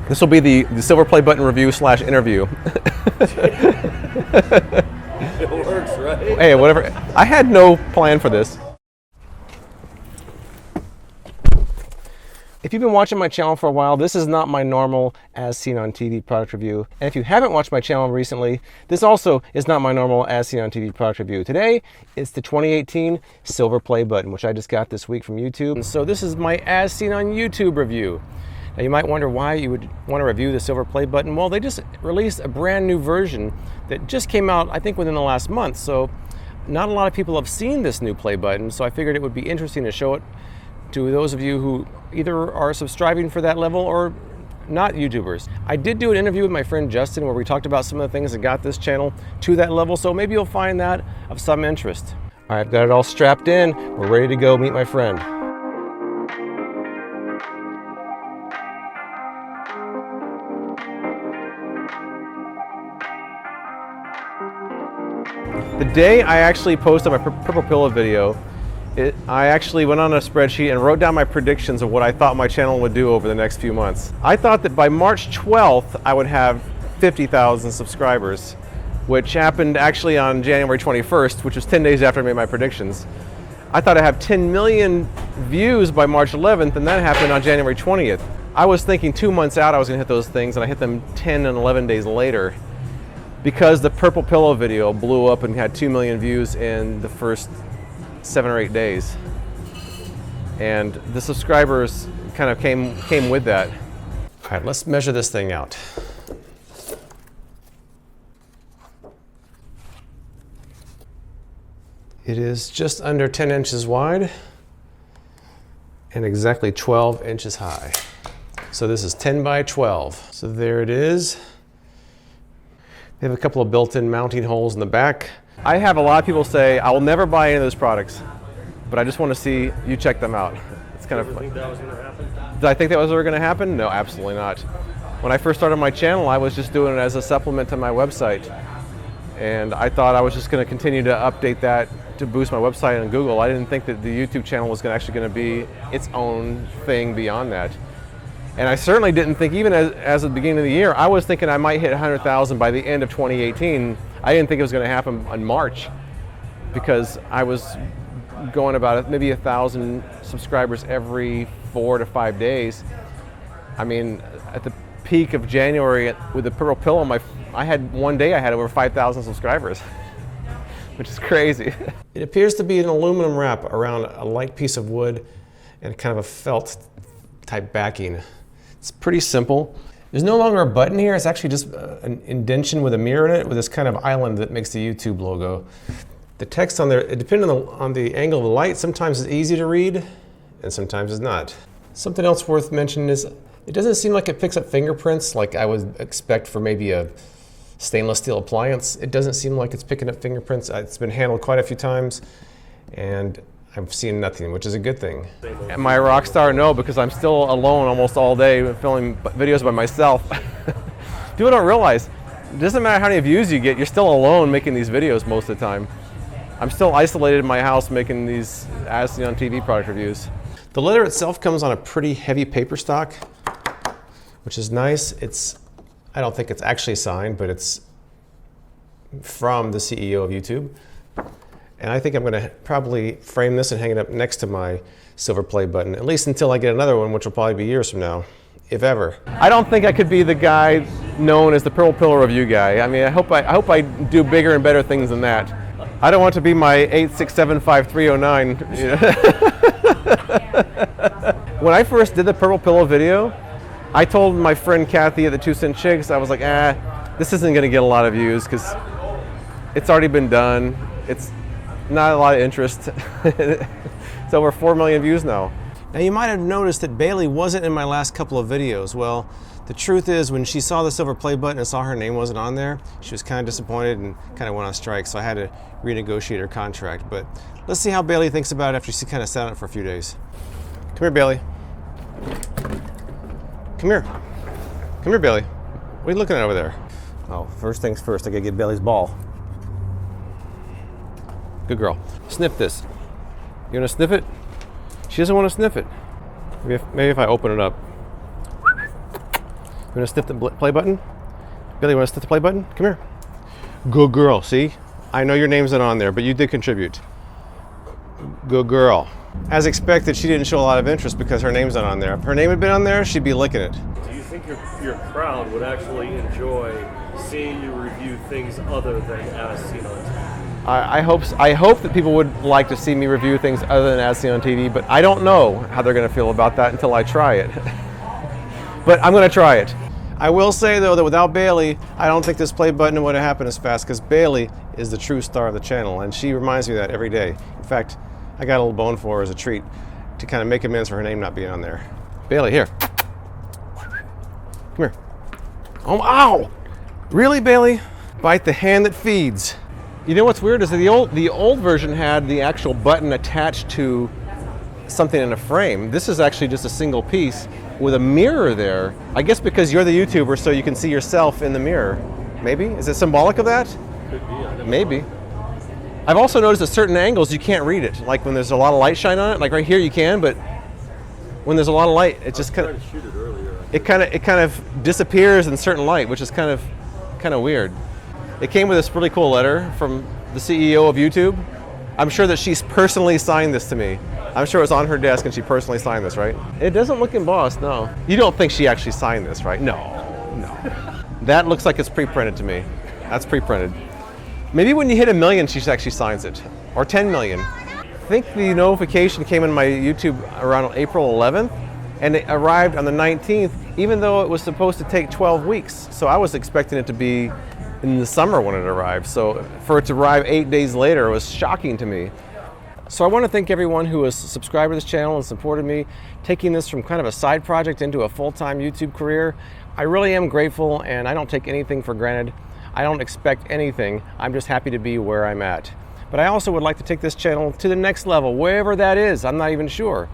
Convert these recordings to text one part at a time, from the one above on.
This will be the silver play button review / interview. It works, right? Hey, whatever. I had no plan for this. If you've been watching my channel for a while, this is not my normal as seen on TV product review. And if you haven't watched my channel recently, this also is not my normal as seen on TV product review. Today, it's the 2018 silver play button, which I just got this week from YouTube. And so this is my as seen on YouTube review. Now you might wonder why you would want to review the silver play button. Well, they just released a brand new version that just came out, I think, within the last month. So not a lot of people have seen this new play button. So I figured it would be interesting to show it to those of you who either are subscribing for that level or not YouTubers. I did do an interview with my friend Justin where we talked about some of the things that got this channel to that level, so maybe you'll find that of some interest. All right, I've got it all strapped in. We're ready to go meet my friend. The day I actually posted my Purple Pillow video, I actually went on a spreadsheet and wrote down my predictions of what I thought my channel would do over the next few months. I thought that by March 12th, I would have 50,000 subscribers, which happened actually on January 21st, which was 10 days after I made my predictions. I thought I'd have 10 million views by March 11th, and that happened on January 20th. I was thinking 2 months out I was gonna hit those things, and I hit them 10 and 11 days later because the Purple Pillow video blew up and had 2 million views in the first 7 or 8 days, and the subscribers kind of came with that. All right, let's measure this thing out. It is just under 10 inches wide and exactly 12 inches high. So this is 10 by 12. So there it is. They have a couple of built-in mounting holes in the back. I have a lot of people say, I will never buy any of those products, but I just want to see you check them out. It's kind of fun. Think that was going to happen? Did I think that was ever going to happen? No, absolutely not. When I first started my channel, I was just doing it as a supplement to my website. And I thought I was just going to continue to update that to boost my website on Google. I didn't think that the YouTube channel was actually going to be its own thing beyond that. And I certainly didn't think, even as at the beginning of the year, I was thinking I might hit 100,000 by the end of 2018. I didn't think it was going to happen in March because I was going about maybe 1,000 subscribers every 4 to 5 days. I mean, at the peak of January with the Purple Pillow, I had one day I had over 5,000 subscribers, which is crazy. It appears to be an aluminum wrap around a light piece of wood and kind of a felt type backing. It's pretty simple. There's no longer a button here. It's actually just an indentation with a mirror in it with this kind of island that makes the YouTube logo. The text on there, depending on the angle of the light, sometimes it's easy to read and sometimes it's not. Something else worth mentioning is it doesn't seem like it picks up fingerprints like I would expect for maybe a stainless steel appliance. It doesn't seem like it's picking up fingerprints. It's been handled quite a few times and I've seen nothing, which is a good thing. Am I a rock star? No, because I'm still alone almost all day filming videos by myself. People don't realize, it doesn't matter how many views you get, you're still alone making these videos most of the time. I'm still isolated in my house making these as seen on TV product reviews. The leather itself comes on a pretty heavy paper stock, which is nice. I don't think it's actually signed, but it's from the CEO of YouTube. And I think I'm going to probably frame this and hang it up next to my silver play button, at least until I get another one, which will probably be years from now, if ever. I don't think I could be the guy known as the Purple Pillow review guy. I mean, I hope I do bigger and better things than that. I don't want to be my 8675309. You know? When I first did the Purple Pillow video, I told my friend Kathy at the 2 Cent Chicks, I was like, this isn't going to get a lot of views because it's already been done. It's not a lot of interest. It's over 4 million views now. Now you might have noticed that Bailey wasn't in my last couple of videos. Well, the truth is when she saw the silver play button and saw her name wasn't on there, she was kind of disappointed and kind of went on strike, so I had to renegotiate her contract. But let's see how Bailey thinks about it after she kind of sat on it for a few days. Come here, Bailey. Come here. Come here, Bailey. What are you looking at over there? Oh, first things first, I gotta get Bailey's ball. Good girl. Sniff this. You want to sniff it? She doesn't want to sniff it. Maybe if I open it up. You want to sniff the play button? Billy, you want to sniff the play button? Come here. Good girl, see? I know your name's not on there, but you did contribute. Good girl. As expected, she didn't show a lot of interest because her name's not on there. If her name had been on there, she'd be licking it. Do you think your crowd would actually enjoy seeing you review things other than as seen on TV? I hope that people would like to see me review things other than as seen on TV, but I don't know how they're going to feel about that until I try it. But I'm going to try it. I will say, though, that without Bailey, I don't think this play button would have happened as fast, because Bailey is the true star of the channel, and she reminds me of that every day. In fact, I got a little bone for her as a treat to kind of make amends for her name not being on there. Bailey, here. Come here. Oh, ow! Really, Bailey? Bite the hand that feeds. You know what's weird is that the old version had the actual button attached to something in a frame. This is actually just a single piece with a mirror there. I guess because you're the YouTuber, so you can see yourself in the mirror. Maybe? Is it symbolic of that? Could be. Maybe. I've also noticed at certain angles you can't read it. Like when there's a lot of light shine on it. Like right here you can, but when there's a lot of light, it just kind of shoot it earlier. it kind of disappears in certain light, which is kind of weird. It came with this really cool letter from the CEO of YouTube. I'm sure that she's personally signed this to me. I'm sure it's on her desk and she personally signed this, right? It doesn't look embossed, no. You don't think she actually signed this, right? No. That looks like it's pre-printed to me. That's pre-printed. Maybe when you hit 1 million, she actually signs it, or 10 million. I think the notification came in my YouTube around April 11th, and it arrived on the 19th, even though it was supposed to take 12 weeks. So I was expecting it to be in the summer when it arrived. So for it to arrive 8 days later was shocking to me. So I want to thank everyone who has subscribed to this channel and supported me, taking this from kind of a side project into a full-time YouTube career. I really am grateful, and I don't take anything for granted. I don't expect anything. I'm just happy to be where I'm at. But I also would like to take this channel to the next level, wherever that is. I'm not even sure.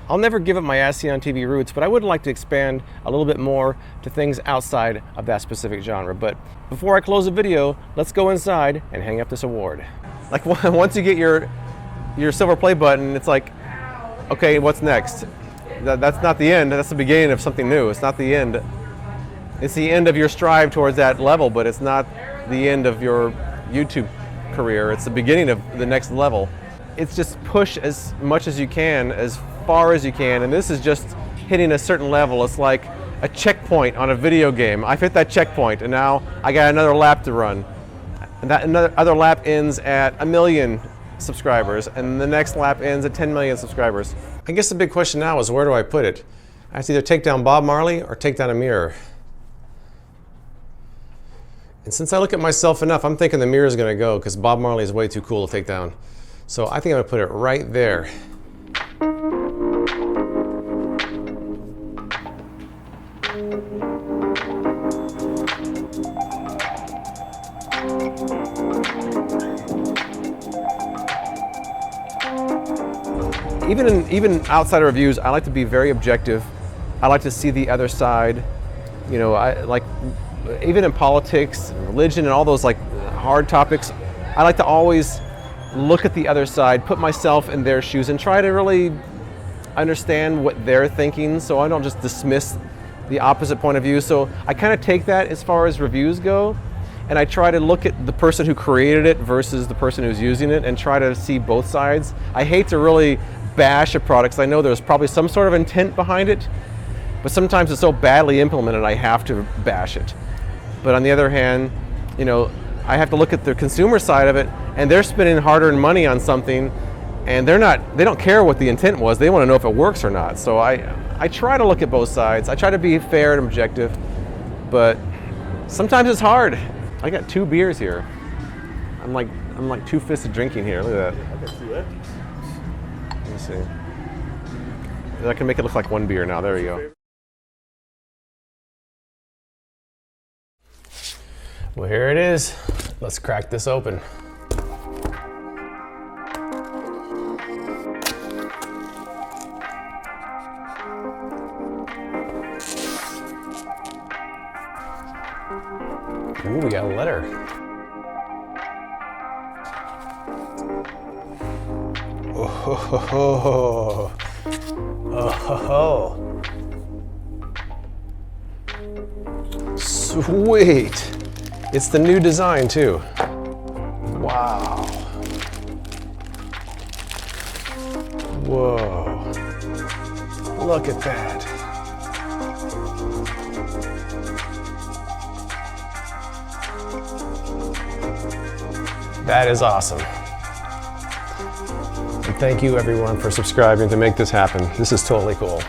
I'll never give up my As Seen on TV roots, but I would like to expand a little bit more to things outside of that specific genre. But before I close the video, let's go inside and hang up this award. Like once you get your silver play button, it's like, okay, what's next? That's not the end, that's the beginning of something new. It's not the end. It's the end of your strive towards that level, but it's not the end of your YouTube career. It's the beginning of the next level. It's just push as much as you can, as far as you can, and this is just hitting a certain level. It's like a checkpoint on a video game. I've hit that checkpoint, and now I got another lap to run. And that other lap ends at 1 million subscribers, and the next lap ends at 10 million subscribers. I guess the big question now is, where do I put it? I have to either take down Bob Marley or take down a mirror. And since I look at myself enough, I'm thinking the mirror is going to go, because Bob Marley is way too cool to take down. So I think I'm going to put it right there. Even outside of reviews, I like to be very objective. I like to see the other side. You know, I like, even in politics, religion, and all those like hard topics, I like to always look at the other side, put myself in their shoes, and try to really understand what they're thinking, so I don't just dismiss the opposite point of view. So I kind of take that as far as reviews go, and I try to look at the person who created it versus the person who's using it and try to see both sides. I hate to really bash a product, because I know there's probably some sort of intent behind it, but sometimes it's so badly implemented I have to bash it. But on the other hand, you know, I have to look at the consumer side of it, and they're spending hard-earned money on something, and they don't care what the intent was. They want to know if it works or not. So I try to look at both sides. I try to be fair and objective, but sometimes it's hard. I got 2 beers here. I'm like two-fisted drinking here. Look at that. I got 2 empties. Let me see. I can make it look like 1 beer now. There we go. Well, here it is. Let's crack this open. Ooh, we got a letter. Oh, ho, ho, ho. Oh, ho, ho. Sweet. It's the new design too. Wow. Whoa. Look at that. That is awesome. And thank you everyone for subscribing to make this happen. This is totally cool.